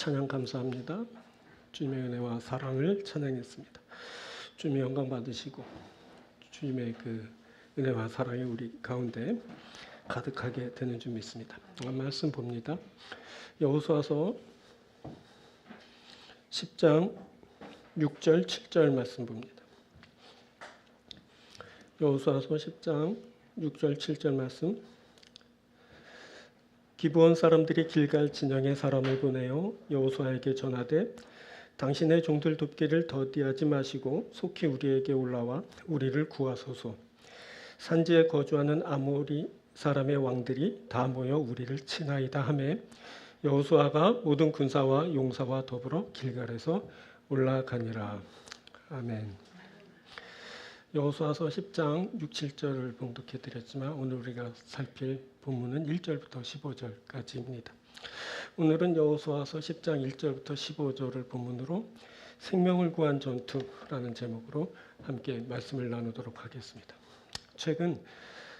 찬양 감사합니다. 주님의 은혜와 사랑을 찬양했습니다. 주님의 영광 받으시고 주님의 그 은혜와 사랑이 우리 가운데 가득하게 되는 줄 믿습니다. 말씀 봅니다. 여호수아서 10장 6절 7절 말씀 봅니다. 여호수아서 10장 6절 7절 말씀. 기브온 사람들이 길갈 진영에 사람을 보내어 여호수아에게 전하되 당신의 종들 돕기를 더디하지 마시고 속히 우리에게 올라와 우리를 구하소서. 산지에 거주하는 아모리 사람의 왕들이 다 모여 우리를 치나이다 하매 여호수아가 모든 군사와 용사와 더불어 길갈에서 올라가니라. 아멘. 여호수아서 10장 6, 7절을 봉독해 드렸지만 오늘 우리가 살필 본문은 1절부터 15절까지입니다. 오늘은 여호수아서 10장 1절부터 15절을 본문으로 생명을 구한 전투라는 제목으로 함께 말씀을 나누도록 하겠습니다. 최근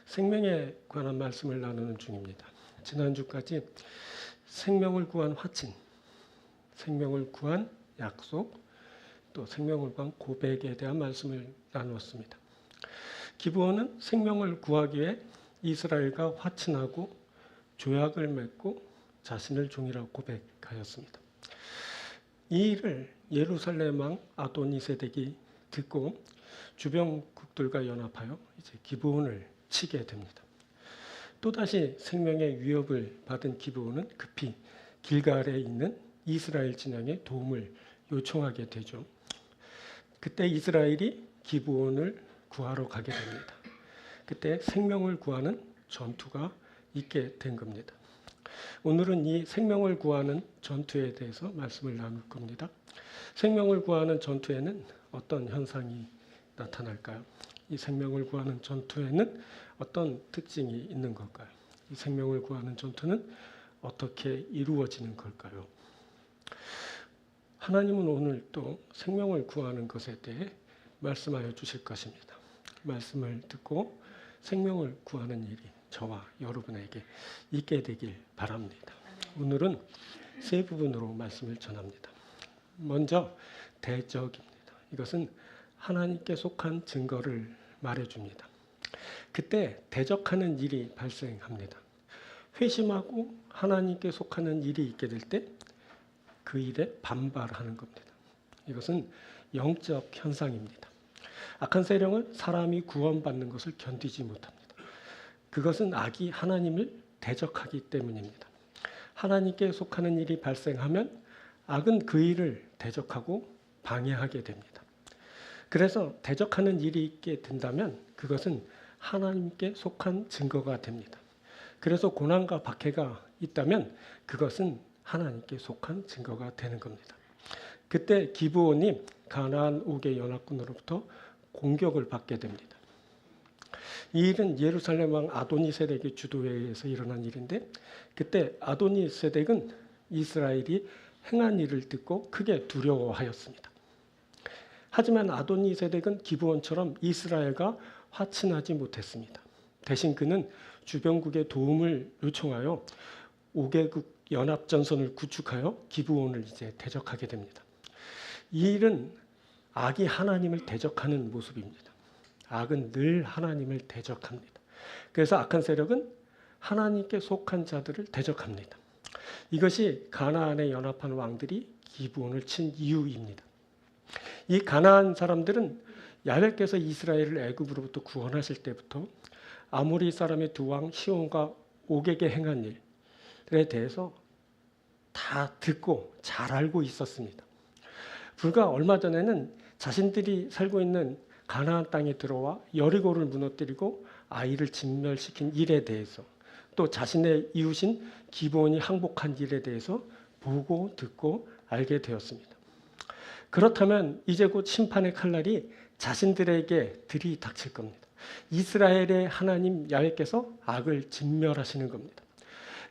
생명에 관한 말씀을 나누는 중입니다. 지난주까지 생명을 구한 화친, 생명을 구한 약속, 또 생명을 구한 고백에 대한 말씀을 나누었습니다. 기브온은 생명을 구하기 위해 이스라엘과 화친하고 조약을 맺고 자신을 종이라고 고백하였습니다. 이 일을 예루살렘 왕 아도니세덱이 듣고 주변국들과 연합하여 이제 기브온을 치게 됩니다. 또다시 생명의 위협을 받은 기브온은 급히 길갈에 있는 이스라엘 진영에 도움을 요청하게 되죠. 그때 이스라엘이 기브온을 구하러 가게 됩니다. 그때 생명을 구하는 전투가 있게 된 겁니다. 오늘은 이 생명을 구하는 전투에 대해서 말씀을 나눌 겁니다. 생명을 구하는 전투에는 어떤 현상이 나타날까요? 이 생명을 구하는 전투에는 어떤 특징이 있는 걸까요? 이 생명을 구하는 전투는 어떻게 이루어지는 걸까요? 하나님은 오늘 또 생명을 구하는 것에 대해 말씀하여 주실 것입니다. 말씀을 듣고 생명을 구하는 일이 저와 여러분에게 있게 되길 바랍니다. 오늘은 세 부분으로 말씀을 전합니다. 먼저 대적입니다. 이것은 하나님께 속한 증거를 말해줍니다. 그때 대적하는 일이 발생합니다. 회심하고 하나님께 속하는 일이 있게 될 때 그 일에 반발하는 겁니다. 이것은 영적 현상입니다. 악한 세력은 사람이 구원받는 것을 견디지 못합니다. 그것은 악이 하나님을 대적하기 때문입니다. 하나님께 속하는 일이 발생하면 악은 그 일을 대적하고 방해하게 됩니다. 그래서 대적하는 일이 있게 된다면 그것은 하나님께 속한 증거가 됩니다. 그래서 고난과 박해가 있다면 그것은 하나님께 속한 증거가 되는 겁니다. 그때 기브온이 가나안 5개 연합군으로부터 공격을 받게 됩니다. 이 일은 예루살렘 왕 아도니세덱의 주도에 의해서 일어난 일인데 그때 아도니세덱은 이스라엘이 행한 일을 듣고 크게 두려워하였습니다. 하지만 아도니세덱은 기브온처럼 이스라엘과 화친하지 못했습니다. 대신 그는 주변국의 도움을 요청하여 5개국 연합전선을 구축하여 기브온을 이제 대적하게 됩니다. 이 일은 악이 하나님을 대적하는 모습입니다. 악은 늘 하나님을 대적합니다. 그래서 악한 세력은 하나님께 속한 자들을 대적합니다. 이것이 가나안에 연합한 왕들이 기브온을 친 이유입니다. 이 가나안 사람들은 야훼께서 이스라엘을 애굽으로부터 구원하실 때부터 아모리 사람의 두 왕 시온과 옥에게 행한 일에 대해서 다 듣고 잘 알고 있었습니다. 불과 얼마 전에는 자신들이 살고 있는 가나안 땅에 들어와 여리고를 무너뜨리고 아이를 진멸시킨 일에 대해서 또 자신의 이웃인 기브온이 항복한 일에 대해서 보고 듣고 알게 되었습니다. 그렇다면 이제 곧 심판의 칼날이 자신들에게 들이닥칠 겁니다. 이스라엘의 하나님 야훼께서 악을 진멸하시는 겁니다.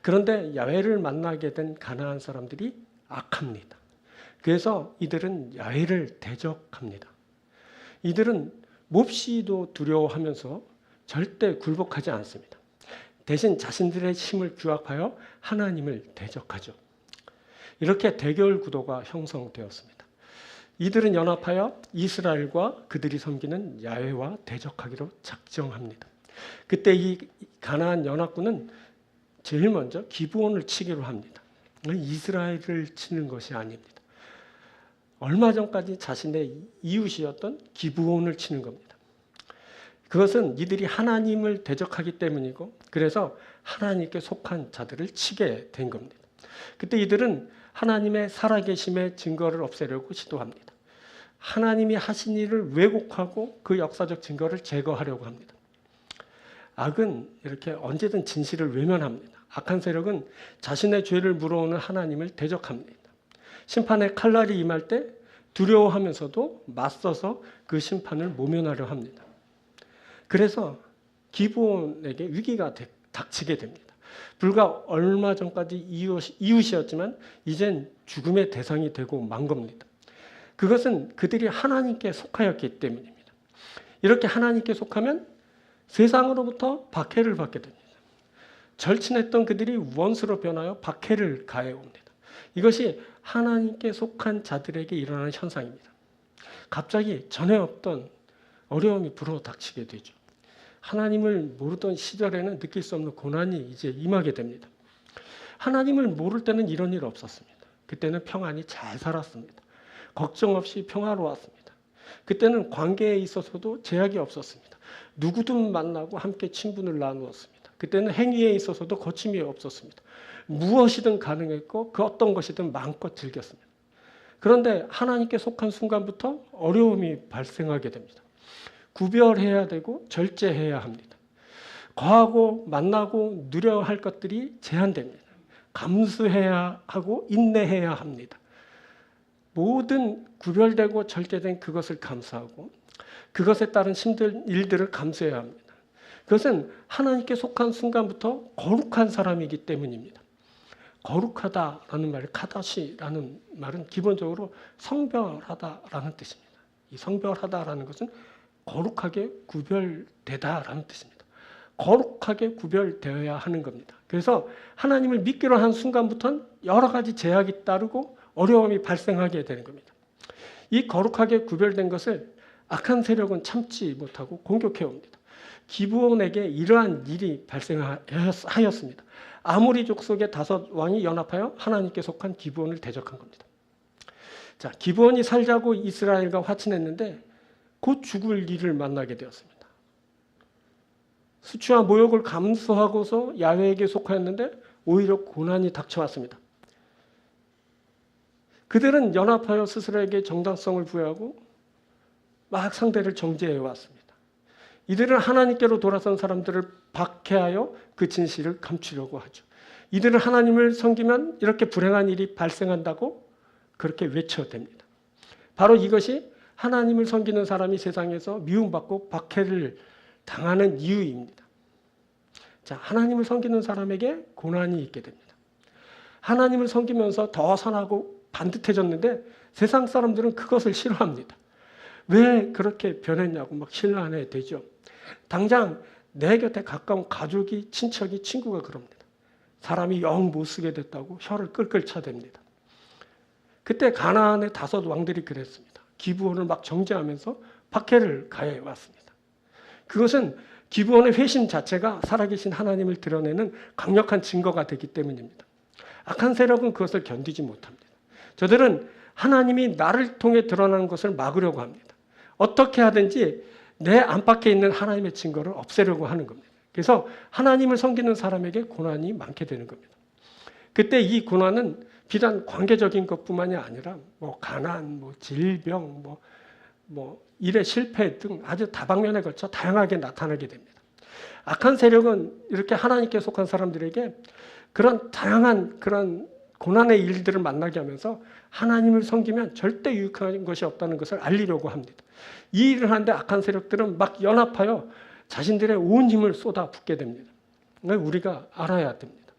그런데 야훼를 만나게 된 가나안 사람들이 악합니다. 그래서 이들은 야훼를 대적합니다. 이들은 몹시도 두려워하면서 절대 굴복하지 않습니다. 대신 자신들의 힘을 규합하여 하나님을 대적하죠. 이렇게 대결 구도가 형성되었습니다. 이들은 연합하여 이스라엘과 그들이 섬기는 야훼와 대적하기로 작정합니다. 그때 이 가나안 연합군은 제일 먼저 기브온을 치기로 합니다. 이스라엘을 치는 것이 아닙니다. 얼마 전까지 자신의 이웃이었던 기브온을 치는 겁니다. 그것은 이들이 하나님을 대적하기 때문이고, 그래서 하나님께 속한 자들을 치게 된 겁니다. 그때 이들은 하나님의 살아계심의 증거를 없애려고 시도합니다. 하나님이 하신 일을 왜곡하고 그 역사적 증거를 제거하려고 합니다. 악은 이렇게 언제든 진실을 외면합니다. 악한 세력은 자신의 죄를 물어오는 하나님을 대적합니다. 심판의 칼날이 임할 때 두려워하면서도 맞서서 그 심판을 모면하려 합니다. 그래서 기브온에게 위기가 닥치게 됩니다. 불과 얼마 전까지 이웃이었지만 이젠 죽음의 대상이 되고 만 겁니다. 그것은 그들이 하나님께 속하였기 때문입니다. 이렇게 하나님께 속하면 세상으로부터 박해를 받게 됩니다. 절친했던 그들이 원수로 변하여 박해를 가해옵니다. 이것이 하나님께 속한 자들에게 일어나는 현상입니다. 갑자기 전에 없던 어려움이 불어닥치게 되죠. 하나님을 모르던 시절에는 느낄 수 없는 고난이 이제 임하게 됩니다. 하나님을 모를 때는 이런 일 없었습니다. 그때는 평안히 잘 살았습니다. 걱정 없이 평화로웠습니다. 그때는 관계에 있어서도 제약이 없었습니다. 누구든 만나고 함께 친분을 나누었습니다. 그때는 행위에 있어서도 거침이 없었습니다. 무엇이든 가능했고 그 어떤 것이든 마음껏 즐겼습니다. 그런데 하나님께 속한 순간부터 어려움이 발생하게 됩니다. 구별해야 되고 절제해야 합니다. 거하고 만나고 누려야 할 것들이 제한됩니다. 감수해야 하고 인내해야 합니다. 모든 구별되고 절제된 그것을 감수하고 그것에 따른 힘든 일들을 감수해야 합니다. 그것은 하나님께 속한 순간부터 거룩한 사람이기 때문입니다. 거룩하다라는 말, 카다시라는 말은 기본적으로 성별하다라는 뜻입니다. 이 성별하다라는 것은 거룩하게 구별되다라는 뜻입니다. 거룩하게 구별되어야 하는 겁니다. 그래서 하나님을 믿기로 한 순간부터는 여러 가지 제약이 따르고 어려움이 발생하게 되는 겁니다. 이 거룩하게 구별된 것을 악한 세력은 참지 못하고 공격해 옵니다. 기브온에게 이러한 일이 발생하였습니다. 아모리 족속의 5 왕이 연합하여 하나님께 속한 기브온을 대적한 겁니다. 자, 기브온이 살자고 이스라엘과 화친했는데 곧 죽을 일을 만나게 되었습니다. 수치와 모욕을 감수하고서 야훼에게 속하였는데 오히려 고난이 닥쳐왔습니다. 그들은 연합하여 스스로에게 정당성을 부여하고 막 상대를 정죄해 왔습니다. 이들은 하나님께로 돌아선 사람들을 박해하여 그 진실을 감추려고 하죠. 이들은 하나님을 섬기면 이렇게 불행한 일이 발생한다고 그렇게 외쳐댑니다. 바로 이것이 하나님을 섬기는 사람이 세상에서 미움받고 박해를 당하는 이유입니다. 자, 하나님을 섬기는 사람에게 고난이 있게 됩니다. 하나님을 섬기면서 더 선하고 반듯해졌는데 세상 사람들은 그것을 싫어합니다. 왜 그렇게 변했냐고 막 신란해 되죠. 당장 내 곁에 가까운 가족이, 친척이, 친구가 그럽니다. 사람이 영 못 쓰게 됐다고 혀를 끌끌 차댑니다. 그때 가나안의 5 왕들이 그랬습니다. 기브온을 막 정죄하면서 박해를 가해 왔습니다. 그것은 기브온의 회심 자체가 살아계신 하나님을 드러내는 강력한 증거가 되기 때문입니다. 악한 세력은 그것을 견디지 못합니다. 저들은 하나님이 나를 통해 드러나는 것을 막으려고 합니다. 어떻게 하든지 내 안팎에 있는 하나님의 증거를 없애려고 하는 겁니다. 그래서 하나님을 섬기는 사람에게 고난이 많게 되는 겁니다. 그때 이 고난은 비단 관계적인 것뿐만이 아니라 가난, 질병, 일의 실패 등 아주 다방면에 걸쳐 다양하게 나타나게 됩니다. 악한 세력은 이렇게 하나님께 속한 사람들에게 그런 다양한 그런 고난의 일들을 만나게 하면서 하나님을 섬기면 절대 유익한 것이 없다는 것을 알리려고 합니다. 이 일을 하는데 악한 세력들은 막 연합하여 자신들의 온 힘을 쏟아붓게 됩니다. 우리가 알아야 됩니다.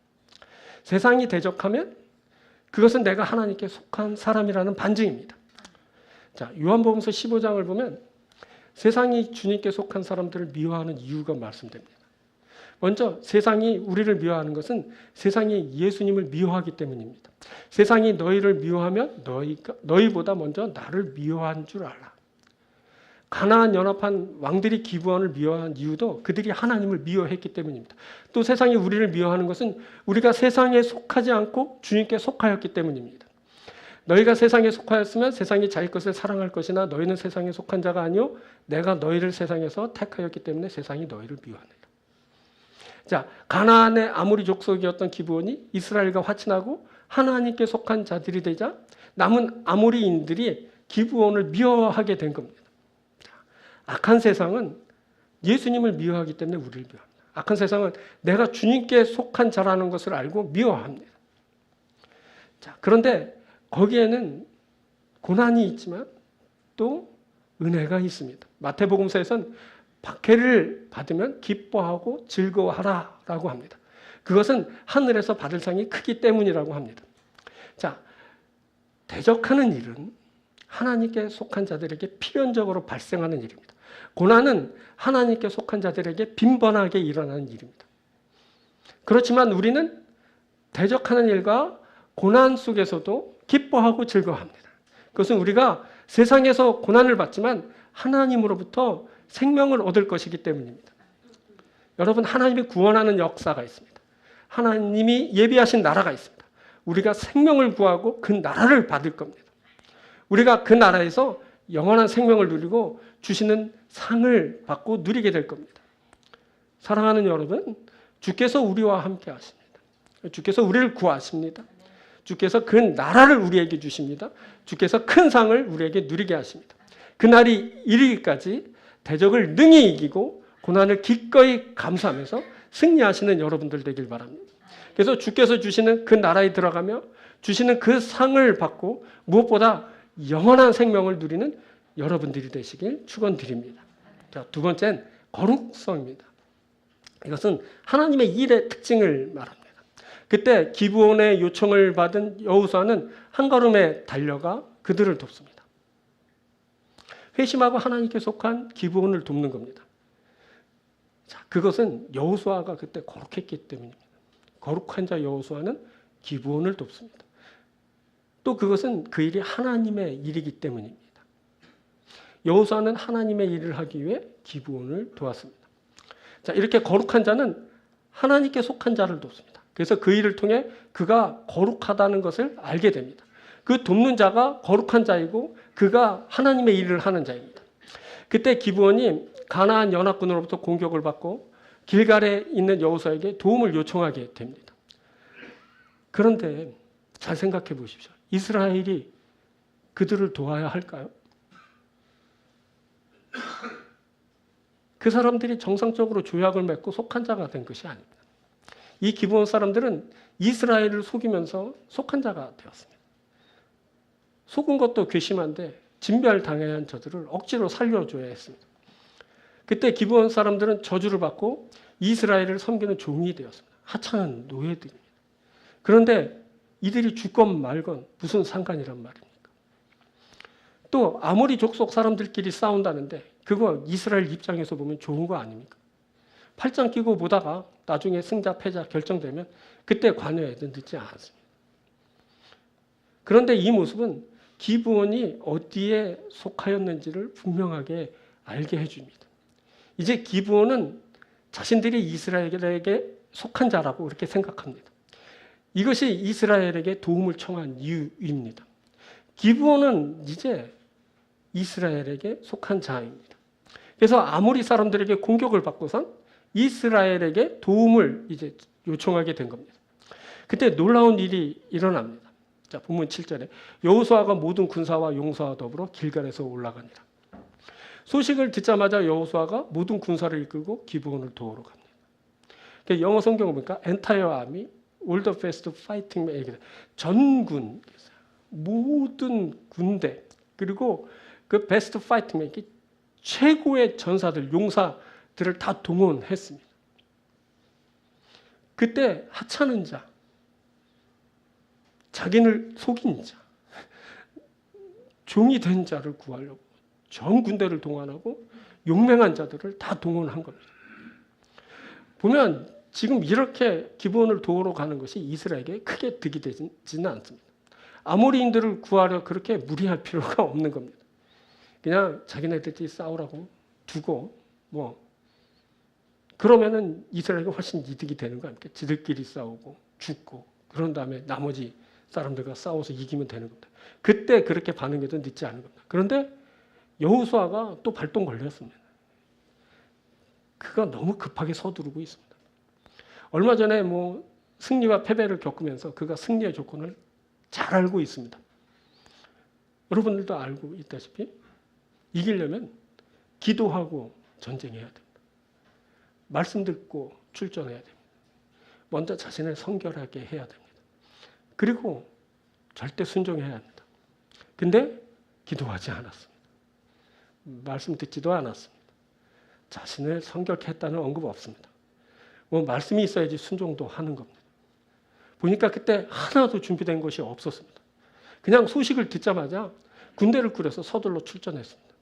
세상이 대적하면 그것은 내가 하나님께 속한 사람이라는 반증입니다. 자, 요한복음서 15장을 보면 세상이 주님께 속한 사람들을 미워하는 이유가 말씀됩니다. 먼저 세상이 우리를 미워하는 것은 세상이 예수님을 미워하기 때문입니다. 세상이 너희를 미워하면 너희보다 먼저 나를 미워한 줄 알라. 가나안 연합한 왕들이 기브온을 미워한 이유도 그들이 하나님을 미워했기 때문입니다. 또 세상이 우리를 미워하는 것은 우리가 세상에 속하지 않고 주님께 속하였기 때문입니다. 너희가 세상에 속하였으면 세상이 자기 것을 사랑할 것이나 너희는 세상에 속한 자가 아니요 내가 너희를 세상에서 택하였기 때문에 세상이 너희를 미워하느니라. 자, 가나안의 아모리 족속이었던 기브온이 이스라엘과 화친하고 하나님께 속한 자들이 되자 남은 아모리인들이 기브온을 미워하게 된 겁니다. 악한 세상은 예수님을 미워하기 때문에 우리를 미워합니다. 악한 세상은 내가 주님께 속한 자라는 것을 알고 미워합니다. 자, 그런데 거기에는 고난이 있지만 또 은혜가 있습니다. 마태복음서에서는 박해를 받으면 기뻐하고 즐거워하라라고 합니다. 그것은 하늘에서 받을 상이 크기 때문이라고 합니다. 자, 대적하는 일은 하나님께 속한 자들에게 필연적으로 발생하는 일입니다. 고난은 하나님께 속한 자들에게 빈번하게 일어나는 일입니다. 그렇지만 우리는 대적하는 일과 고난 속에서도 기뻐하고 즐거워합니다. 그것은 우리가 세상에서 고난을 받지만 하나님으로부터 생명을 얻을 것이기 때문입니다. 여러분, 하나님이 구원하는 역사가 있습니다. 하나님이 예비하신 나라가 있습니다. 우리가 생명을 구하고 그 나라를 받을 겁니다. 우리가 그 나라에서 영원한 생명을 누리고 주시는 상을 받고 누리게 될 겁니다. 사랑하는 여러분, 주께서 우리와 함께 하십니다. 주께서 우리를 구하십니다. 주께서 그 나라를 우리에게 주십니다. 주께서 큰 상을 우리에게 누리게 하십니다. 그날이 이르기까지 대적을 능히 이기고 고난을 기꺼이 감수하면서 승리하시는 여러분들 되길 바랍니다. 그래서 주께서 주시는 그 나라에 들어가며 주시는 그 상을 받고 무엇보다 영원한 생명을 누리는 여러분들이 되시길 축원드립니다. 자, 두 번째는 거룩성입니다. 이것은 하나님의 일의 특징을 말합니다. 그때 기브온의 요청을 받은 여호수아는 한 걸음에 달려가 그들을 돕습니다. 회심하고 하나님께 속한 기브온을 돕는 겁니다. 자, 그것은 여호수아가 그때 거룩했기 때문입니다. 거룩한 자 여호수아는 기브온을 돕습니다. 또 그것은 그 일이 하나님의 일이기 때문입니다. 여호수아는 하나님의 일을 하기 위해 기브온을 도왔습니다. 자, 이렇게 거룩한 자는 하나님께 속한 자를 돕습니다. 그래서 그 일을 통해 그가 거룩하다는 것을 알게 됩니다. 그 돕는 자가 거룩한 자이고 그가 하나님의 일을 하는 자입니다. 그때 기브온이 가나안 연합군으로부터 공격을 받고 길갈에 있는 여호수아에게 도움을 요청하게 됩니다. 그런데 잘 생각해 보십시오. 이스라엘이 그들을 도와야 할까요? 그 사람들이 정상적으로 조약을 맺고 속한 자가 된 것이 아닙니다. 이 기브온 사람들은 이스라엘을 속이면서 속한 자가 되었습니다. 속은 것도 괘씸한데 진멸당해야 한 저들을 억지로 살려줘야 했습니다. 그때 기브온 사람들은 저주를 받고 이스라엘을 섬기는 종이 되었습니다. 하찮은 노예들입니다. 그런데 이들이 죽건 말건 무슨 상관이란 말입니까? 또 아모리 족속 사람들끼리 싸운다는데 그거 이스라엘 입장에서 보면 좋은 거 아닙니까? 팔짱 끼고 보다가 나중에 승자 패자 결정되면 그때 관여해도 늦지 않습니다. 그런데 이 모습은 기브온이 어디에 속하였는지를 분명하게 알게 해줍니다. 이제 기브온은 자신들이 이스라엘에게 속한 자라고 그렇게 생각합니다. 이것이 이스라엘에게 도움을 청한 이유입니다. 기브온은 이제 이스라엘에게 속한 자입니다. 그래서 아모리 사람들에게 공격을 받고선 이스라엘에게 도움을 이제 요청하게 된 겁니다. 그때 놀라운 일이 일어납니다. 자, 본문 7절에 여호수아가 모든 군사와 용사와 더불어 길갈에서 올라가니라. 소식을 듣자마자 여호수아가 모든 군사를 이끌고 기브온을 도우러 갑니다. 그러니까 영어 성경을 보니까 entire army, all the best fighting men, 전군, 모든 군대, 그리고 그 베스트 파이팅맨, 최고의 전사들, 용사들을 다 동원했습니다. 그때 하찮은 자, 자기를 속인 자, 종이 된 자를 구하려고 전 군대를 동원하고 용맹한 자들을 다 동원한 겁니다. 보면 지금 이렇게 기브온을 도우러 가는 것이 이스라엘에게 크게 득이 되지는 않습니다. 아모리인들을 구하려 그렇게 무리할 필요가 없는 겁니다. 그냥 자기네들끼리 싸우라고 두고 그러면은 이스라엘에게 훨씬 이득이 되는 거 아닙니까? 지들끼리 싸우고 죽고 그런 다음에 나머지 사람들과 싸워서 이기면 되는 겁니다. 그때 그렇게 반응해도 늦지 않은 겁니다. 그런데 여호수아가 또 발동 걸렸습니다. 그가 너무 급하게 서두르고 있습니다. 얼마 전에 승리와 패배를 겪으면서 그가 승리의 조건을 잘 알고 있습니다. 여러분들도 알고 있다시피 이기려면 기도하고 전쟁해야 됩니다. 말씀 듣고 출전해야 됩니다. 먼저 자신을 성결하게 해야 됩니다. 그리고 절대 순종해야 합니다. 근데 기도하지 않았습니다. 말씀 듣지도 않았습니다. 자신을 성결케 했다는 언급 없습니다. 말씀이 있어야지 순종도 하는 겁니다. 보니까 그때 하나도 준비된 것이 없었습니다. 그냥 소식을 듣자마자 군대를 꾸려서 서둘러 출전했습니다.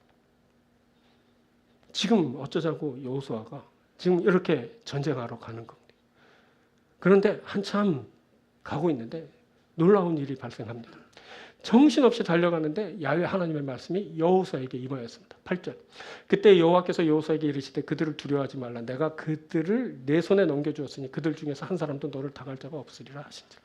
지금 어쩌자고 여호수아가 지금 이렇게 전쟁하러 가는 겁니다. 그런데 한참 가고 있는데 놀라운 일이 발생합니다. 정신없이 달려가는데 야훼 하나님의 말씀이 여호수아에게 임하였습니다. 8절. 그때 여호와께서 여호수아에게 이르시되 그들을 두려워하지 말라. 내가 그들을 내 손에 넘겨주었으니 그들 중에서 한 사람도 너를 당할 자가 없으리라 하신지라.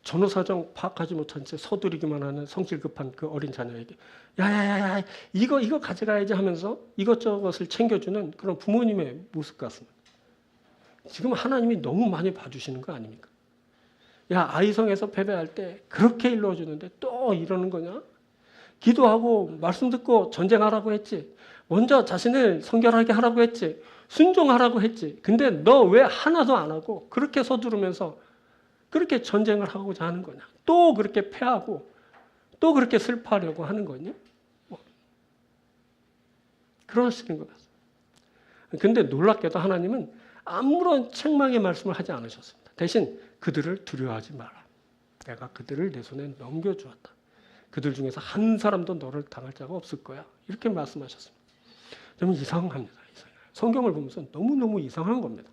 전후사정 파악하지 못한 채 서두르기만 하는 성질 급한 그 어린 자녀에게 야야야야 이거 가져가야지 하면서 이것저것을 챙겨주는 그런 부모님의 모습 같습니다. 지금 하나님이 너무 많이 봐주시는 거 아닙니까? 야, 아이성에서 패배할 때 그렇게 일러주는데 또 이러는 거냐? 기도하고 말씀 듣고 전쟁하라고 했지. 먼저 자신을 성결하게 하라고 했지. 순종하라고 했지. 근데 너 왜 하나도 안 하고 그렇게 서두르면서 그렇게 전쟁을 하고자 하는 거냐? 또 그렇게 패하고 또 그렇게 슬퍼하려고 하는 거냐? 그러시는 것 같습니다. 근데 놀랍게도 하나님은 아무런 책망의 말씀을 하지 않으셨습니다. 대신 그들을 두려워하지 마라. 내가 그들을 내 손에 넘겨주었다. 그들 중에서 한 사람도 너를 당할 자가 없을 거야. 이렇게 말씀하셨습니다. 좀 이상합니다. 성경을 보면서 너무너무 이상한 겁니다.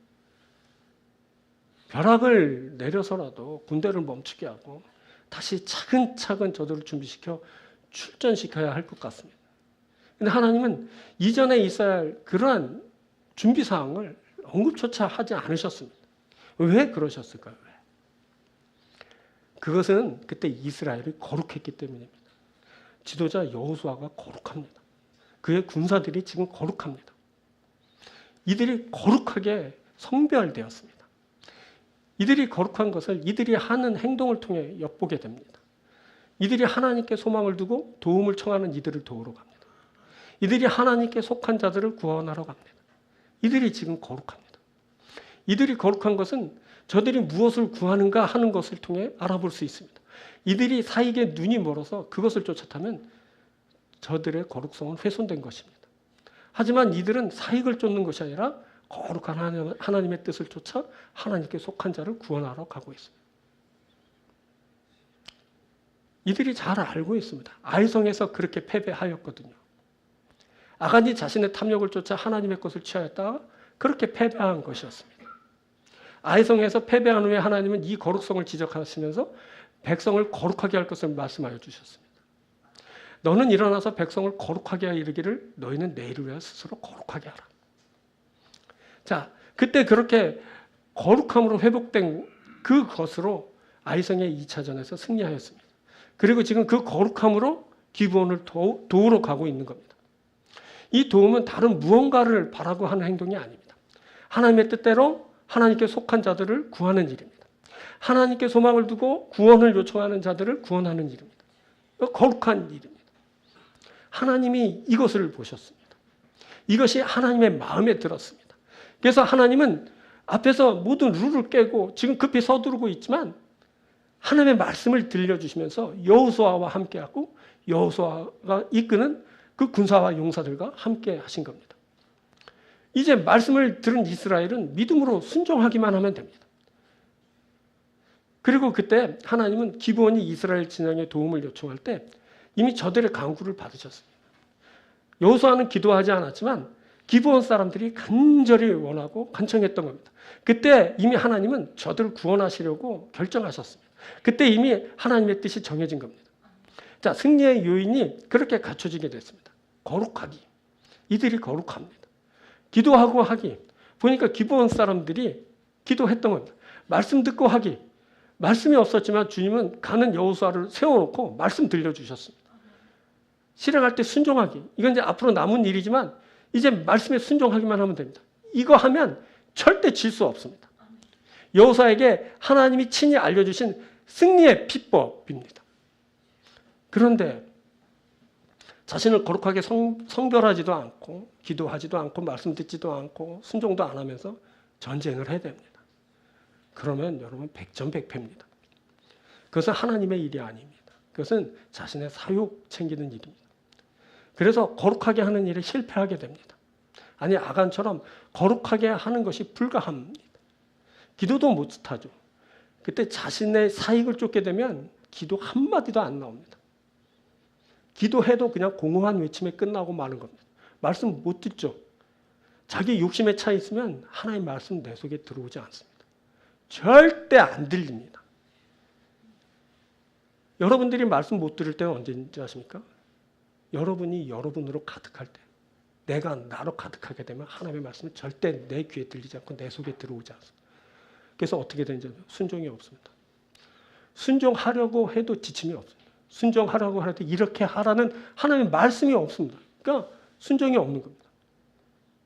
벼락을 내려서라도 군대를 멈추게 하고 다시 차근차근 저들을 준비시켜 출전시켜야 할 것 같습니다. 그런데 하나님은 이전에 있어야 할 그러한 준비사항을 언급조차 하지 않으셨습니다. 왜 그러셨을까요? 왜? 그것은 그때 이스라엘이 거룩했기 때문입니다. 지도자 여호수아가 거룩합니다. 그의 군사들이 지금 거룩합니다. 이들이 거룩하게 성별되었습니다. 이들이 거룩한 것을 이들이 하는 행동을 통해 엿보게 됩니다. 이들이 하나님께 소망을 두고 도움을 청하는 이들을 도우러 갑니다. 이들이 하나님께 속한 자들을 구원하러 갑니다. 이들이 지금 거룩합니다. 이들이 거룩한 것은 저들이 무엇을 구하는가 하는 것을 통해 알아볼 수 있습니다. 이들이 사익에 눈이 멀어서 그것을 쫓아타면 저들의 거룩성은 훼손된 것입니다. 하지만 이들은 사익을 쫓는 것이 아니라 거룩한 하나님의 뜻을 쫓아 하나님께 속한 자를 구원하러 가고 있습니다. 이들이 잘 알고 있습니다. 아이성에서 그렇게 패배하였거든요. 아간이 자신의 탐욕을 쫓아 하나님의 것을 취하였다가 그렇게 패배한 것이었습니다. 아이성에서 패배한 후에 하나님은 이 거룩성을 지적하시면서 백성을 거룩하게 할 것을 말씀하여 주셨습니다. 너는 일어나서 백성을 거룩하게 하여 이르기를 너희는 내일을 위하여 스스로 거룩하게 하라. 자, 그때 그렇게 거룩함으로 회복된 그것으로 아이성의 2차전에서 승리하였습니다. 그리고 지금 그 거룩함으로 기브온을 도우러 가고 있는 겁니다. 이 도움은 다른 무언가를 바라고 하는 행동이 아닙니다. 하나님의 뜻대로 하나님께 속한 자들을 구하는 일입니다. 하나님께 소망을 두고 구원을 요청하는 자들을 구원하는 일입니다. 거룩한 일입니다. 하나님이 이것을 보셨습니다. 이것이 하나님의 마음에 들었습니다. 그래서 하나님은 앞에서 모든 룰을 깨고 지금 급히 서두르고 있지만 하나님의 말씀을 들려주시면서 여호수아와 함께하고 여호수아가 이끄는 그 군사와 용사들과 함께 하신 겁니다. 이제 말씀을 들은 이스라엘은 믿음으로 순종하기만 하면 됩니다. 그리고 그때 하나님은 기브온이 이스라엘 진영에 도움을 요청할 때 이미 저들의 간구를 받으셨습니다. 여호수아는 기도하지 않았지만 기브온 사람들이 간절히 원하고 간청했던 겁니다. 그때 이미 하나님은 저들을 구원하시려고 결정하셨습니다. 그때 이미 하나님의 뜻이 정해진 겁니다. 자, 승리의 요인이 그렇게 갖춰지게 됐습니다. 거룩하기. 이들이 거룩합니다. 기도하고 하기. 보니까 기브온 사람들이 기도했던 겁니다. 말씀 듣고 하기. 말씀이 없었지만 주님은 가는 여호수아를 세워놓고 말씀 들려주셨습니다. 실행할 때 순종하기. 이건 이제 앞으로 남은 일이지만 이제 말씀에 순종하기만 하면 됩니다. 이거 하면 절대 질 수 없습니다. 여호수아에게 하나님이 친히 알려주신 승리의 비법입니다. 그런데 자신을 거룩하게 성별하지도 않고 기도하지도 않고 말씀 듣지도 않고 순종도 안 하면서 전쟁을 해야 됩니다. 그러면 여러분 백전백패입니다. 그것은 하나님의 일이 아닙니다. 그것은 자신의 사욕 챙기는 일입니다. 그래서 거룩하게 하는 일에 실패하게 됩니다. 아니 아간처럼 거룩하게 하는 것이 불가합니다. 기도도 못하죠. 그때 자신의 사익을 쫓게 되면 기도 한마디도 안 나옵니다. 기도해도 그냥 공허한 외침에 끝나고 마는 겁니다. 말씀 못 듣죠. 자기 욕심에 차 있으면 하나님 말씀 내 속에 들어오지 않습니다. 절대 안 들립니다. 여러분들이 말씀 못 들을 때는 언제인지 아십니까? 여러분이 여러분으로 가득할 때, 내가 나로 가득하게 되면 하나님의 말씀은 절대 내 귀에 들리지 않고 내 속에 들어오지 않습니다. 그래서 어떻게 되는지 순종이 없습니다. 순종하려고 해도 지침이 없습니다. 순종하라고 할 때 이렇게 하라는 하나님의 말씀이 없습니다. 그러니까 순종이 없는 겁니다.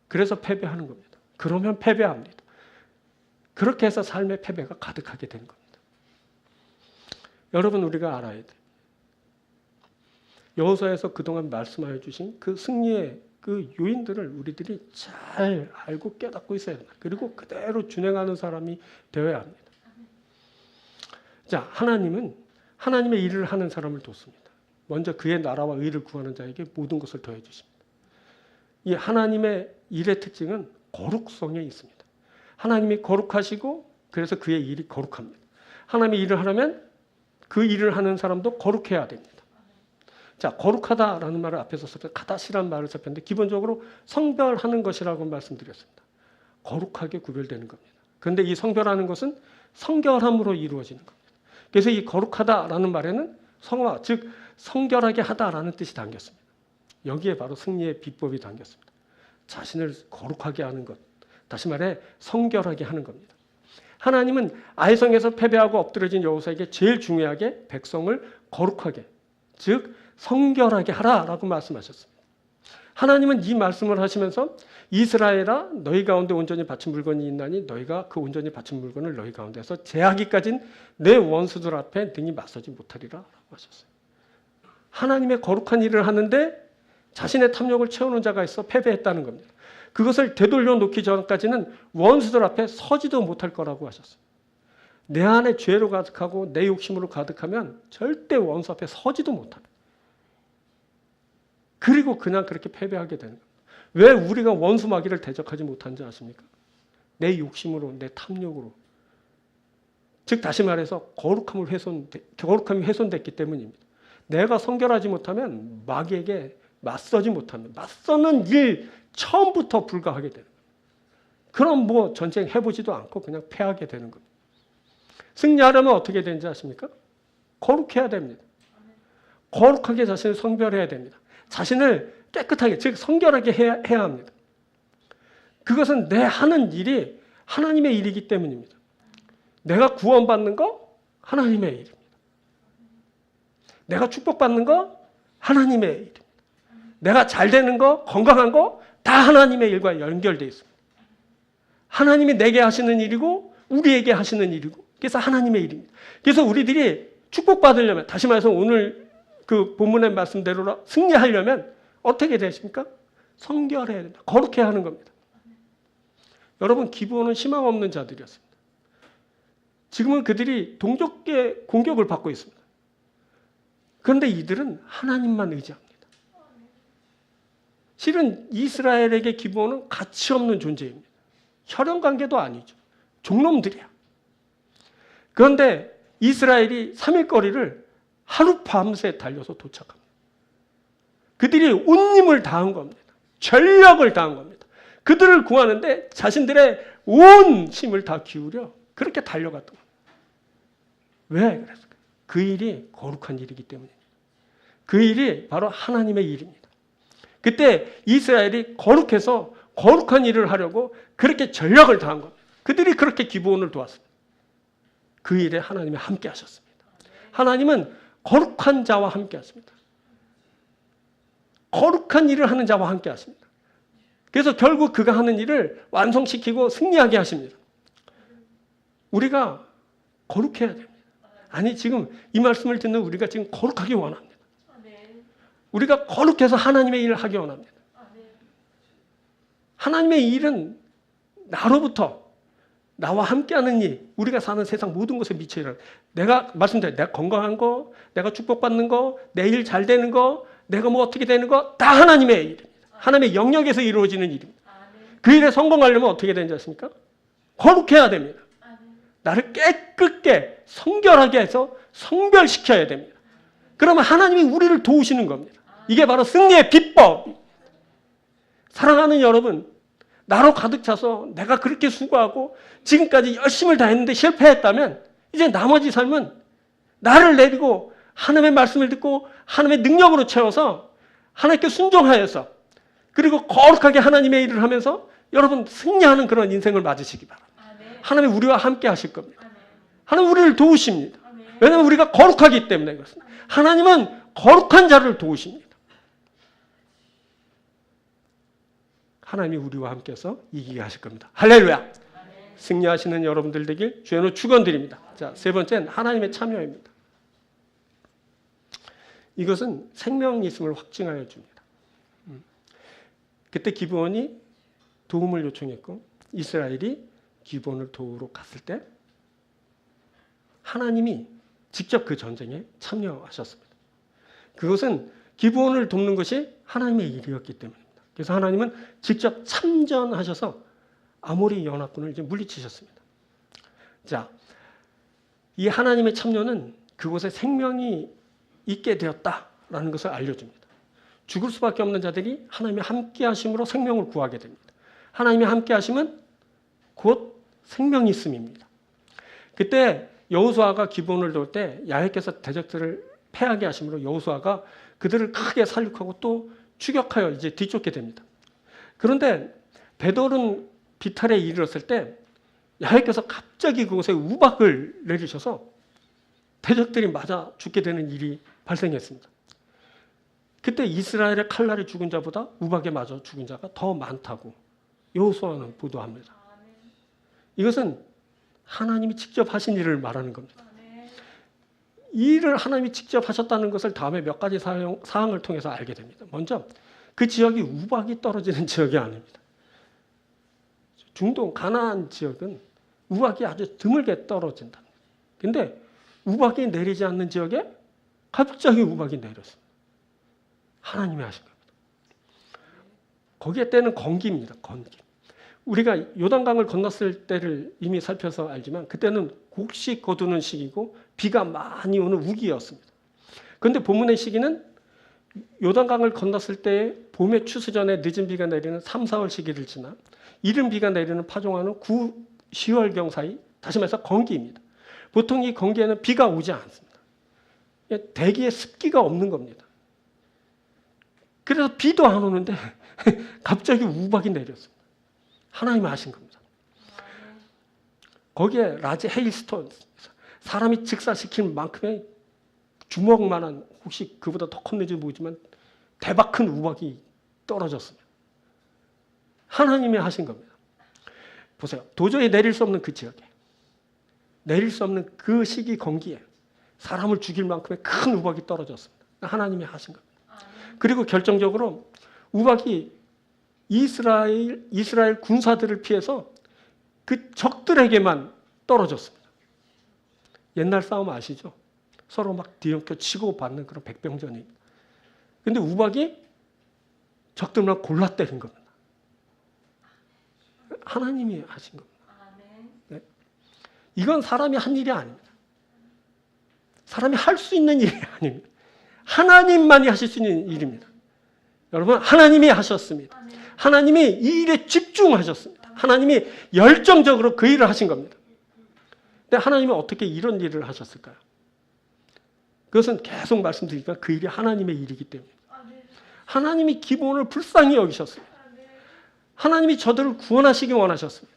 그래서 패배하는 겁니다. 그러면 패배합니다. 그렇게 해서 삶의 패배가 가득하게 되는 겁니다. 여러분 우리가 알아야 돼요. 여호수아에서 그동안 말씀하여 주신 그 승리의 그 요인들을 우리들이 잘 알고 깨닫고 있어야 된다. 그리고 그대로 준행하는 사람이 되어야 합니다. 자, 하나님은 하나님의 일을 하는 사람을 돕습니다. 먼저 그의 나라와 의를 구하는 자에게 모든 것을 더해 주십니다. 이 하나님의 일의 특징은 거룩성에 있습니다. 하나님이 거룩하시고 그래서 그의 일이 거룩합니다. 하나님의 일을 하려면 그 일을 하는 사람도 거룩해야 됩니다. 자, 거룩하다라는 말을 앞에서 썼어요. 카다시라는 말을 썼는데 기본적으로 성별하는 것이라고 말씀드렸습니다. 거룩하게 구별되는 겁니다. 그런데 이 성별하는 것은 성결함으로 이루어지는 겁니다. 그래서 이 거룩하다라는 말에는 성화, 즉 성결하게 하다라는 뜻이 담겼습니다. 여기에 바로 승리의 비법이 담겼습니다. 자신을 거룩하게 하는 것, 다시 말해 성결하게 하는 겁니다. 하나님은 아이성에서 패배하고 엎드려진 여호수아에게 제일 중요하게 백성을 거룩하게, 즉 성결하게 하라라고 말씀하셨습니다. 하나님은 이 말씀을 하시면서 이스라엘아 너희 가운데 온전히 바친 물건이 있나니 너희가 그 온전히 바친 물건을 너희 가운데서 제하기까진 내 원수들 앞에 능히 맞서지 못하리라 라고 하셨어요. 하나님의 거룩한 일을 하는데 자신의 탐욕을 채우는 자가 있어 패배했다는 겁니다. 그것을 되돌려 놓기 전까지는 원수들 앞에 서지도 못할 거라고 하셨어요. 내 안에 죄로 가득하고 내 욕심으로 가득하면 절대 원수 앞에 서지도 못합니다. 그리고 그냥 그렇게 패배하게 되는 겁니다. 왜 우리가 원수 마귀를 대적하지 못한지 아십니까? 내 욕심으로, 내 탐욕으로. 즉 다시 말해서 거룩함이 훼손됐기 때문입니다. 내가 성결하지 못하면 마귀에게 맞서지 못합니다. 맞서는 일 처음부터 불가하게 되는 거예요. 그럼 뭐 전쟁 해보지도 않고 그냥 패하게 되는 겁니다. 승리하려면 어떻게 되는지 아십니까? 거룩해야 됩니다. 거룩하게 자신을 성별해야 됩니다. 자신을 깨끗하게, 즉 성결하게 해야 합니다. 그것은 내 하는 일이 하나님의 일이기 때문입니다. 내가 구원받는 거 하나님의 일입니다. 내가 축복받는 거 하나님의 일입니다. 내가 잘 되는 거, 건강한 거 다 하나님의 일과 연결되어 있습니다. 하나님이 내게 하시는 일이고 우리에게 하시는 일이고 그래서 하나님의 일입니다. 그래서 우리들이 축복받으려면 다시 말해서 오늘 그 본문의 말씀대로 승리하려면 어떻게 되십니까? 성결해야 된다. 거룩해야 하는 겁니다. 여러분 기브온은 희망 없는 자들이었습니다. 지금은 그들이 동족의 공격을 받고 있습니다. 그런데 이들은 하나님만 의지합니다. 실은 이스라엘에게 기브온은 가치 없는 존재입니다. 혈연관계도 아니죠. 종놈들이야. 그런데 이스라엘이 3일 거리를 하룻밤새 달려서 도착합니다. 그들이 온 힘을 다한 겁니다. 전력을 다한 겁니다. 그들을 구하는데 자신들의 온 힘을 다 기울여 그렇게 달려갔던 거예요. 왜 그랬을까요? 그 일이 거룩한 일이기 때문입니다. 그 일이 바로 하나님의 일입니다. 그때 이스라엘이 거룩해서 거룩한 일을 하려고 그렇게 전력을 다한 겁니다. 그들이 그렇게 기브온을 도왔습니다. 그 일에 하나님이 함께 하셨습니다. 하나님은 거룩한 자와 함께 하십니다. 거룩한 일을 하는 자와 함께 하십니다. 그래서 결국 그가 하는 일을 완성시키고 승리하게 하십니다. 우리가 거룩해야 됩니다. 아니, 지금 이 말씀을 듣는 우리가 지금 거룩하기 원합니다. 우리가 거룩해서 하나님의 일을 하기 원합니다. 하나님의 일은 나로부터 나와 함께하는 일, 우리가 사는 세상 모든 것에 미쳐 일어나. 내가 말씀드려요. 내가 건강한 거, 내가 축복받는 거, 내 일 잘 되는 거, 내가 뭐 어떻게 되는 거 다 하나님의 일입니다. 하나님의 영역에서 이루어지는 일입니다. 그 일에 성공하려면 어떻게 되는지 아십니까? 거룩해야 됩니다. 나를 깨끗게 성결하게 해서 성별시켜야 됩니다. 그러면 하나님이 우리를 도우시는 겁니다. 이게 바로 승리의 비법. 사랑하는 여러분, 나로 가득 차서 내가 그렇게 수고하고 지금까지 열심을 다했는데 실패했다면 이제 나머지 삶은 나를 내리고 하나님의 말씀을 듣고 하나님의 능력으로 채워서 하나님께 순종하여서 그리고 거룩하게 하나님의 일을 하면서 여러분 승리하는 그런 인생을 맞으시기 바랍니다. 하나님이 우리와 함께 하실 겁니다. 하나님 우리를 도우십니다. 왜냐하면 우리가 거룩하기 때문에 그렇습니다. 하나님은 거룩한 자를 도우십니다. 하나님이 우리와 함께해서 이기게 하실 겁니다. 할렐루야. 승리하시는 여러분들 되길 주의 이름으로 축원드립니다. 자, 세 번째는 하나님의 참여입니다. 이것은 생명이 있음을 확증하여 줍니다. 그때 기브온이 도움을 요청했고 이스라엘이 기브온을 도우러 갔을 때 하나님이 직접 그 전쟁에 참여하셨습니다. 그것은 기브온을 돕는 것이 하나님의 일이었기 때문입니다. 그래서 하나님은 직접 참전하셔서 아모리 연합군을 이제 물리치셨습니다. 자, 이 하나님의 참여는 그곳에 생명이 있게 되었다라는 것을 알려줍니다. 죽을 수밖에 없는 자들이 하나님의 함께 하심으로 생명을 구하게 됩니다. 하나님의 함께 하심은 곧 생명이 있음입니다. 그때 여호수아가 기브온을 도울 때 야훼께서 대적들을 패하게 하심으로 여호수아가 그들을 크게 살육하고 또 추격하여 이제 뒤쫓게 됩니다. 그런데 베돌은 비탈에 이르렀을 때 야훼께서 갑자기 그곳에 우박을 내리셔서 대적들이 맞아 죽게 되는 일이 발생했습니다. 그때 이스라엘의 칼날에 죽은 자보다 우박에 맞아 죽은 자가 더 많다고 여호수아는 보도합니다. 이것은 하나님이 직접 하신 일을 말하는 겁니다. 이 일을 하나님이 직접 하셨다는 것을 다음에 몇 가지 사항을 통해서 알게 됩니다. 먼저 그 지역이 우박이 떨어지는 지역이 아닙니다. 중동 가나안 지역은 우박이 아주 드물게 떨어진다. 근데 우박이 내리지 않는 지역에 갑자기 우박이 내렸습니다. 하나님이 하신 겁니다. 거기에 때는 건기입니다. 건기. 우리가 요단강을 건넜을 때를 이미 살펴서 알지만 그때는 곡식 거두는 시기고 비가 많이 오는 우기였습니다. 그런데 본문의 시기는 요단강을 건넜을 때 봄의 추수전에 늦은 비가 내리는 3, 4월 시기를 지나 이른 비가 내리는 파종하는 9, 10월경 사이, 다시 말해서 건기입니다. 보통 이 건기에는 비가 오지 않습니다. 대기에 습기가 없는 겁니다. 그래서 비도 안 오는데 갑자기 우박이 내렸습니다. 하나님이 하신 겁니다. 거기에 라지 헤일스톤, 사람이 직사시킬 만큼의 주먹만한, 혹시 그보다 더 컸는지 모르지만 대박 큰 우박이 떨어졌습니다. 하나님이 하신 겁니다. 보세요. 도저히 내릴 수 없는 그 지역에, 내릴 수 없는 그 시기 건기에 사람을 죽일 만큼의 큰 우박이 떨어졌습니다. 하나님이 하신 겁니다. 그리고 결정적으로 우박이 이스라엘 군사들을 피해서 그 적들에게만 떨어졌습니다. 옛날 싸움 아시죠? 서로 막 뒤엉켜 치고 받는 그런 백병전입니다. 근데 우박이 적들만 골라 때린 겁니다. 하나님이 하신 겁니다. 네? 이건 사람이 한 일이 아닙니다. 사람이 할 수 있는 일이 아닙니다. 하나님만이 하실 수 있는 일입니다. 여러분, 하나님이 하셨습니다. 하나님이 이 일에 집중하셨습니다. 하나님이 열정적으로 그 일을 하신 겁니다. 근데 하나님이 어떻게 이런 일을 하셨을까요? 그것은 계속 말씀드리지만 그 일이 하나님의 일이기 때문입니다. 하나님이 기본을 불쌍히 여기셨습니다. 하나님이 저들을 구원하시기 원하셨습니다.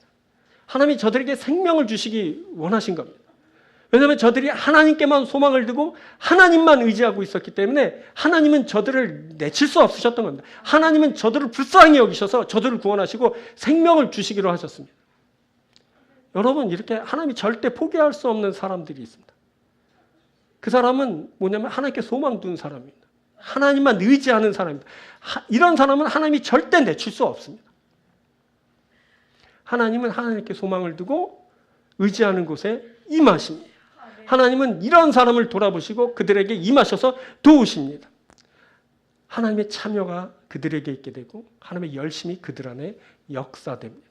하나님이 저들에게 생명을 주시기 원하신 겁니다. 왜냐하면 저들이 하나님께만 소망을 두고 하나님만 의지하고 있었기 때문에 하나님은 저들을 내칠 수 없으셨던 겁니다. 하나님은 저들을 불쌍히 여기셔서 저들을 구원하시고 생명을 주시기로 하셨습니다. 여러분, 이렇게 하나님이 절대 포기할 수 없는 사람들이 있습니다. 그 사람은 뭐냐면 하나님께 소망 둔 사람입니다. 하나님만 의지하는 사람입니다. 이런 사람은 하나님이 절대 내칠 수 없습니다. 하나님은 하나님께 소망을 두고 의지하는 곳에 임하십니다. 하나님은 이런 사람을 돌아보시고 그들에게 임하셔서 도우십니다. 하나님의 참여가 그들에게 있게 되고 하나님의 열심이 그들 안에 역사됩니다.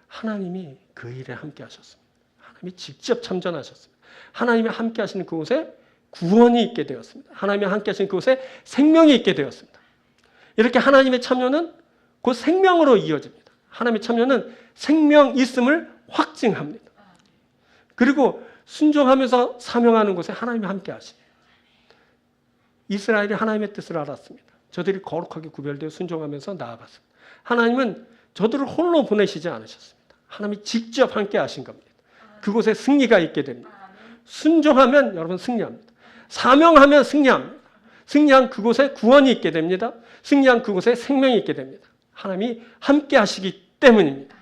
하나님이 그 일에 함께 하셨습니다. 하나님이 직접 참전하셨습니다. 하나님이 함께 하시는 그곳에 구원이 있게 되었습니다. 하나님이 함께 하시는 그곳에 생명이 있게 되었습니다. 이렇게 하나님의 참여는 곧 생명으로 이어집니다. 하나님의 참여는 생명 있음을 확증합니다. 그리고 순종하면서 사명하는 곳에 하나님이 함께 하십니다. 이스라엘이 하나님의 뜻을 알았습니다. 저들이 거룩하게 구별되어 순종하면서 나아갔습니다. 하나님은 저들을 홀로 보내시지 않으셨습니다. 하나님이 직접 함께 하신 겁니다. 그곳에 승리가 있게 됩니다. 순종하면 여러분 승리합니다. 사명하면 승리합니다. 승리한 그곳에 구원이 있게 됩니다. 승리한 그곳에 생명이 있게 됩니다. 하나님이 함께 하시기 때문입니다.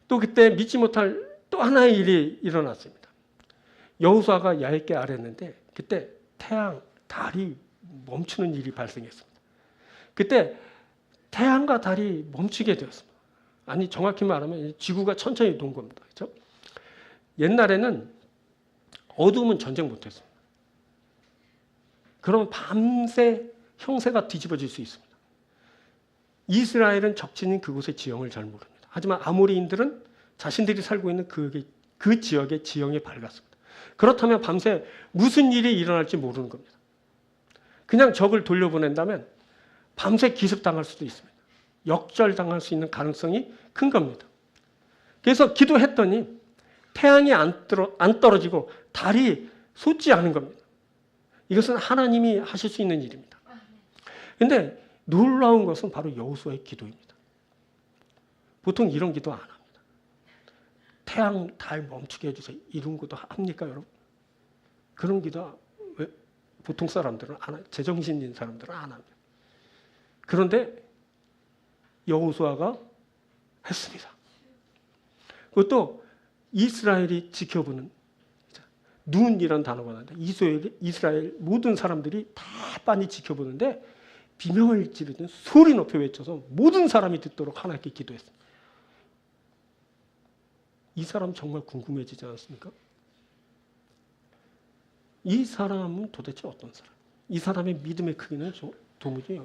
또 그때 믿지 못할 또 하나의 일이 일어났습니다. 여호수아가 야훼께 아뢰는데 그때 태양, 달이 멈추는 일이 발생했습니다. 그때 태양과 달이 멈추게 되었습니다. 아니, 정확히 말하면 지구가 천천히 돈 겁니다. 그렇죠? 옛날에는 어두우면 전쟁 못했습니다. 그러면 밤새 형세가 뒤집어질 수 있습니다. 이스라엘은 적진인 그곳의 지형을 잘 모릅니다. 하지만 아모리인들은 자신들이 살고 있는 그 지역의 지형이 밝았습니다. 그렇다면 밤새 무슨 일이 일어날지 모르는 겁니다. 그냥 적을 돌려보낸다면 밤새 기습당할 수도 있습니다. 역절당할 수 있는 가능성이 큰 겁니다. 그래서 기도했더니 태양이 안 떨어지고 달이 솟지 않은 겁니다. 이것은 하나님이 하실 수 있는 일입니다. 그런데 놀라운 것은 바로 여호수아의 기도입니다. 보통 이런 기도 안 합니다. 태양, 달 멈추게 해주세요. 이런 것도 합니까, 여러분? 그런 기도 왜 보통 사람들은 안 해요. 제정신인 사람들은 안 합니다. 그런데 여호수아가 했습니다. 그것도 이스라엘이 지켜보는 눈이란 단어가 나는데 이스라엘 모든 사람들이 다 빤히 지켜보는데 비명을 지르든 소리 높여 외쳐서 모든 사람이 듣도록 하나님께 기도했습니다. 이 사람 정말 궁금해지지 않습니까? 이 사람은 도대체 어떤 사람? 이 사람의 믿음의 크기는 도무지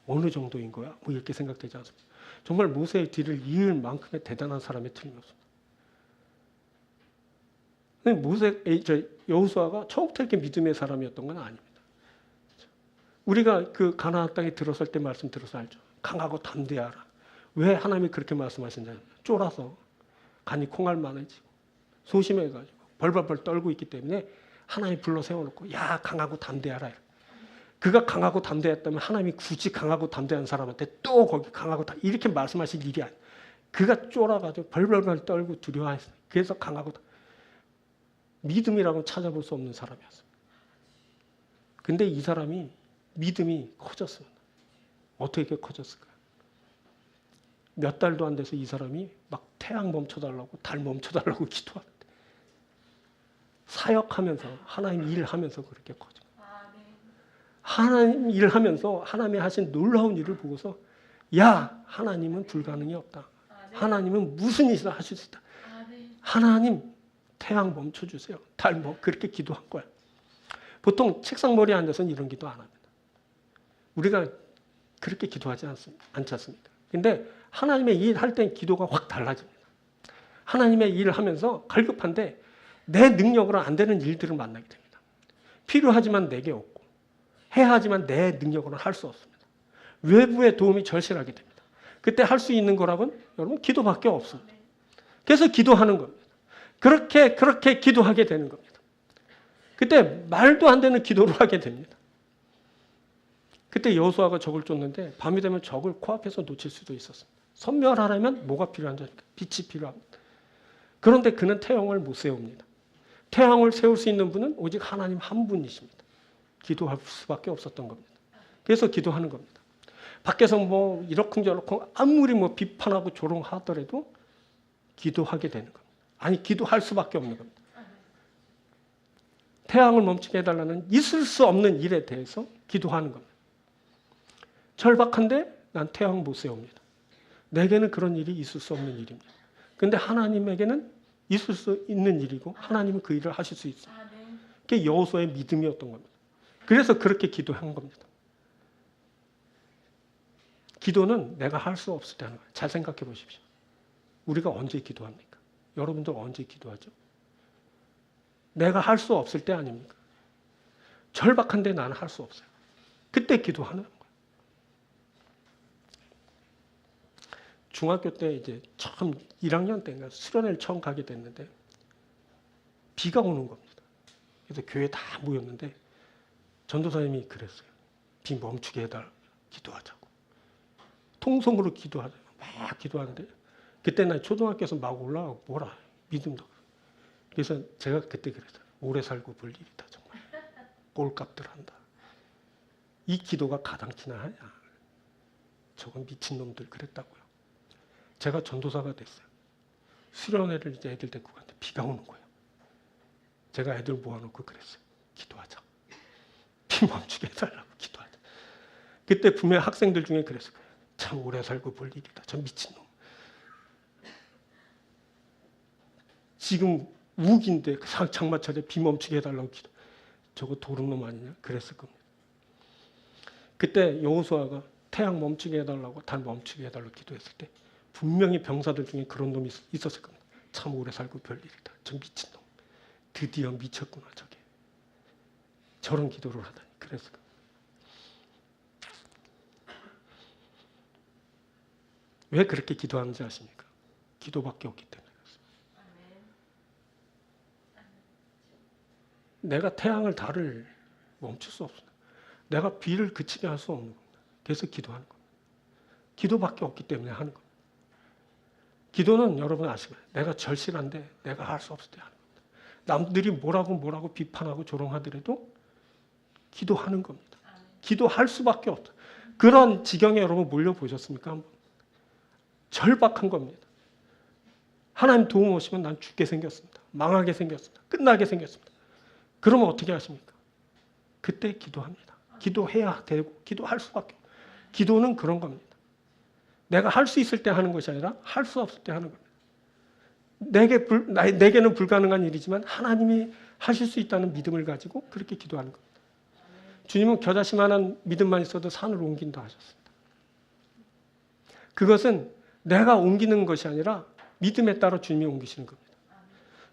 어느 정도인 거야? 뭐 이렇게 생각되지 않습니까? 정말 모세의 뒤를 이을 만큼의 대단한 사람의 틀림없습니다. 여호수아가 처음부터 이렇게 믿음의 사람이었던 건 아닙니다. 우리가 그 가나안 땅에 들어설 때 말씀 들어서 알죠. 강하고 담대하라. 왜 하나님이 그렇게 말씀하시냐? 쫄아서 간이 콩알만해지고 소심해가지고 벌벌벌 떨고 있기 때문에 하나님이 불러 세워놓고 야, 강하고 담대하라. 그가 강하고 담대했다면 하나님이 굳이 강하고 담대한 사람한테 또 거기 강하고 이렇게 말씀하실 일이 아니에요. 그가 쫄아가지고 벌벌벌 떨고 두려워했어요. 그래서 강하고 믿음이라고 찾아볼 수 없는 사람이었어요. 근데 이 사람이 믿음이 커졌습니다. 어떻게 커졌을까요? 몇 달도 안 돼서 이 사람이 막 태양 멈춰달라고 달 멈춰달라고 기도하는데 사역하면서 하나님 일하면서 그렇게 커져요. 하나님 일하면서 하나님이 하신 놀라운 일을 보고서 야, 하나님은 불가능이 없다. 하나님은 무슨 일이나 하실 수 있다. 하나님 태양 멈춰주세요. 달 그렇게 기도한 거야. 보통 책상머리에 앉아서는 이런 기도 안 합니다. 우리가 그렇게 기도하지 않지 않습니까? 근데 하나님의 일 할 땐 기도가 확 달라집니다. 하나님의 일을 하면서 갈급한데 내 능력으로 안 되는 일들을 만나게 됩니다. 필요하지만 내게 없고 해야 하지만 내 능력으로는 할 수 없습니다. 외부의 도움이 절실하게 됩니다. 그때 할 수 있는 거라고는 여러분 기도밖에 없습니다. 그래서 기도하는 겁니다. 그렇게 기도하게 되는 겁니다. 그때 말도 안 되는 기도를 하게 됩니다. 그때 여호수아가 적을 쫓는데 밤이 되면 적을 코앞에서 놓칠 수도 있었습니다. 선멸하려면 뭐가 필요한지 빛이 필요합니다. 그런데 그는 태양을 못 세웁니다. 태양을 세울 수 있는 분은 오직 하나님 한 분이십니다. 기도할 수밖에 없었던 겁니다. 그래서 기도하는 겁니다. 밖에서 뭐 이러쿵저러쿵 아무리 뭐 비판하고 조롱하더라도 기도하게 되는 겁니다. 아니 기도할 수밖에 없는 겁니다. 태양을 멈추게 해달라는 있을 수 없는 일에 대해서 기도하는 겁니다. 절박한데 난 태양 못 세웁니다. 내게는 그런 일이 있을 수 없는 일입니다. 그런데 하나님에게는 있을 수 있는 일이고 하나님은 그 일을 하실 수 있습니다. 그게 여호수아의 믿음이었던 겁니다. 그래서 그렇게 기도한 겁니다. 기도는 내가 할 수 없을 때 하는 거예요. 잘 생각해 보십시오. 우리가 언제 기도합니까? 여러분들 언제 기도하죠? 내가 할 수 없을 때 아닙니까? 절박한데 나는 할 수 없어요. 그때 기도하는 거예요. 중학교 때 이제 처음 1학년 때인가 수련회를 처음 가게 됐는데 비가 오는 겁니다. 그래서 교회에 다 모였는데 전도사님이 그랬어요. 비 멈추게 해달라. 기도하자고. 통성으로 기도하자고. 막 기도하는데 그때 난 초등학교에서 막 올라가고 뭐라 믿음도. 그래서 제가 그때 그랬어요. 오래 살고 볼 일이다 정말. 꼴값들 한다. 이 기도가 가당키나 하냐. 저건 미친놈들 그랬다고요. 제가 전도사가 됐어요. 수련회를 이제 애들 데리고 갔는데 비가 오는 거예요. 제가 애들 모아놓고 그랬어요. 기도하자. 비 멈추게 해달라고 기도하자. 그때 분명히 학생들 중에 그랬을 거예요. 참 오래 살고 볼 일이다. 저 미친놈. 지금 우기인데 장마철에 비 멈추게 해달라고 기도. 저거 도둑놈 아니냐? 그랬을 겁니다. 그때 여호수아가 태양 멈추게 해달라고 달 멈추게 해달라고 기도했을 때 분명히 병사들 중에 그런 놈이 있었을 겁니다. 참 오래 살고 별일이다. 저 미친놈. 드디어 미쳤구나 저게. 저런 기도를 하다니. 그랬을 겁니다. 왜 그렇게 기도하는지 아십니까? 기도밖에 없기 때문에 그렇습니다. 내가 태양을 달을 멈출 수 없습니다. 내가 비를 그치게 할 수 없는 겁니다. 그래서 기도하는 겁니다. 기도밖에 없기 때문에 하는 겁니다. 기도는 여러분 아시고요. 내가 절실한데 내가 할 수 없을 때 하는 겁니다. 남들이 뭐라고 비판하고 조롱하더라도 기도하는 겁니다. 기도할 수밖에 없어요. 그런 지경에 여러분 몰려보셨습니까? 한번. 절박한 겁니다. 하나님 도움 오시면 난 죽게 생겼습니다. 망하게 생겼습니다. 끝나게 생겼습니다. 그러면 어떻게 하십니까? 그때 기도합니다. 기도해야 되고 기도할 수밖에 없어요. 기도는 그런 겁니다. 내가 할 수 있을 때 하는 것이 아니라 할 수 없을 때 하는 겁니다. 내게는 불가능한 일이지만 하나님이 하실 수 있다는 믿음을 가지고 그렇게 기도하는 겁니다. 주님은 겨자씨만한 믿음만 있어도 산을 옮긴다 하셨습니다. 그것은 내가 옮기는 것이 아니라 믿음에 따라 주님이 옮기시는 겁니다.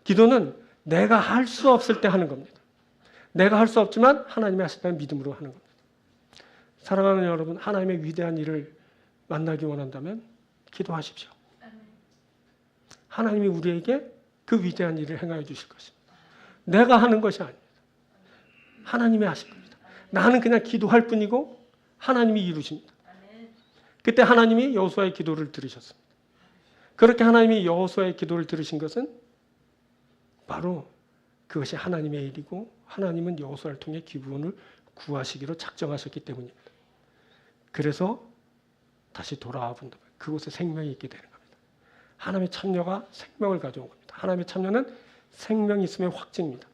기도는 내가 할 수 없을 때 하는 겁니다. 내가 할 수 없지만 하나님이 하신다는 믿음으로 하는 겁니다. 사랑하는 여러분, 하나님의 위대한 일을 만나기 원한다면 기도하십시오. 하나님이 우리에게 그 위대한 일을 행하여 주실 것입니다. 내가 하는 것이 아닙니다. 하나님이 하실 겁니다. 나는 그냥 기도할 뿐이고 하나님이 이루십니다. 그때 하나님이 여호수아의 기도를 들으셨습니다. 그렇게 하나님이 여호수아의 기도를 들으신 것은 바로 그것이 하나님의 일이고 하나님은 여호수아를 통해 기브온을 구하시기로 작정하셨기 때문입니다. 그래서 다시 돌아와 본다면 그곳에 생명이 있게 되는 겁니다. 하나님의 참여가 생명을 가져온 겁니다. 하나님의 참여는 생명이 있음의 확증입니다.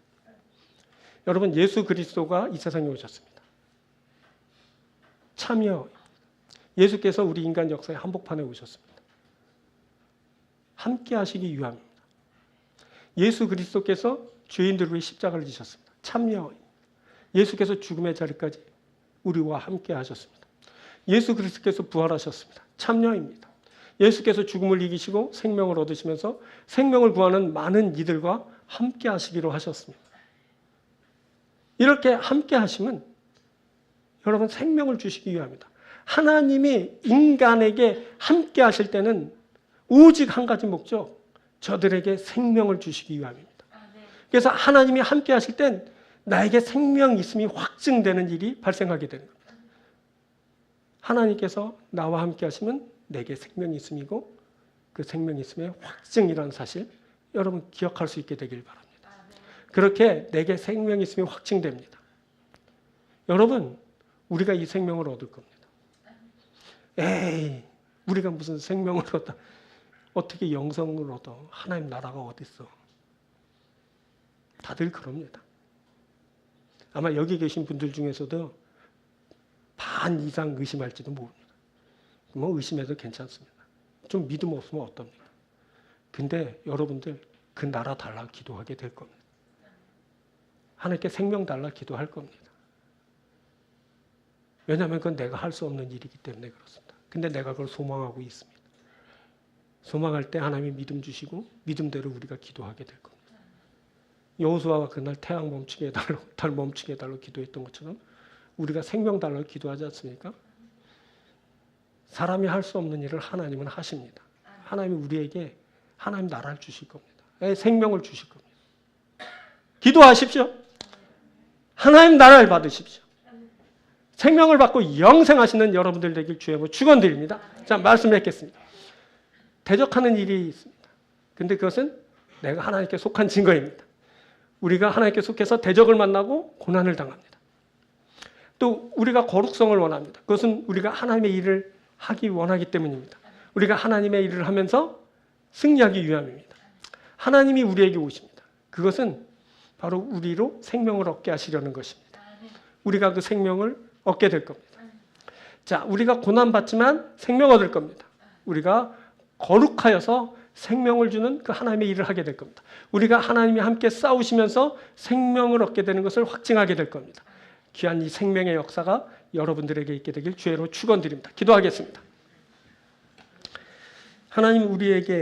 여러분, 예수 그리스도가 이 세상에 오셨습니다. 참여. 예수께서 우리 인간 역사의 한복판에 오셨습니다. 함께 하시기 위함입니다. 예수 그리스도께서 죄인들을 위해 십자가를 지셨습니다. 참여. 예수께서 죽음의 자리까지 우리와 함께 하셨습니다. 예수 그리스도께서 부활하셨습니다. 참여입니다. 예수께서 죽음을 이기시고 생명을 얻으시면서 생명을 구하는 많은 이들과 함께 하시기로 하셨습니다. 이렇게 함께 하시면 여러분 생명을 주시기 위함이다. 하나님이 인간에게 함께 하실 때는 오직 한 가지 목적, 저들에게 생명을 주시기 위함입니다. 그래서 하나님이 함께 하실 땐 나에게 생명 있음이 확증되는 일이 발생하게 되는 겁니다. 하나님께서 나와 함께 하시면 내게 생명이 있음이고 그 생명이 있음의 확증이라는 사실 여러분 기억할 수 있게 되길 바랍니다. 그렇게 내게 생명이 있음이 확증됩니다. 여러분 우리가 이 생명을 얻을 겁니다. 에이 우리가 무슨 생명을 얻다 어떻게 영성을 얻어 하나님 나라가 어딨어. 다들 그럽니다. 아마 여기 계신 분들 중에서도 반 이상 의심할지도 모릅니다. 뭐 의심해도 괜찮습니다. 좀 믿음 없으면 어떻습니까? 근데 여러분들 그 나라 달라 기도하게 될 겁니다. 하나님께 생명 달라 기도할 겁니다. 왜냐하면 그건 내가 할 수 없는 일이기 때문에 그렇습니다. 근데 내가 그걸 소망하고 있습니다. 소망할 때 하나님이 믿음 주시고 믿음대로 우리가 기도하게 될 겁니다. 여호수아가 그날 태양 멈추게 해달라고, 달 멈추게 해달라고 기도했던 것처럼 우리가 생명 달라고 기도하지 않습니까? 사람이 할 수 없는 일을 하나님은 하십니다. 하나님이 우리에게 하나님 나라를 주실 겁니다. 생명을 주실 겁니다. 기도하십시오. 하나님 나라를 받으십시오. 생명을 받고 영생하시는 여러분들 되길 주의 축원드립니다. 자, 말씀드리겠습니다. 대적하는 일이 있습니다. 근데 그것은 내가 하나님께 속한 증거입니다. 우리가 하나님께 속해서 대적을 만나고 고난을 당합니다. 또 우리가 거룩성을 원합니다. 그것은 우리가 하나님의 일을 하기 원하기 때문입니다. 우리가 하나님의 일을 하면서 승리하기 위함입니다. 하나님이 우리에게 오십니다. 그것은 바로 우리로 생명을 얻게 하시려는 것입니다. 우리가 그 생명을 얻게 될 겁니다. 자, 우리가 고난받지만 생명 얻을 겁니다. 우리가 거룩하여서 생명을 주는 그 하나님의 일을 하게 될 겁니다. 우리가 하나님이 함께 싸우시면서 생명을 얻게 되는 것을 확증하게 될 겁니다. 귀한 이 생명의 역사가 여러분들에게 있게 되길 주의로 축원드립니다. 기도하겠습니다. 하나님 우리에게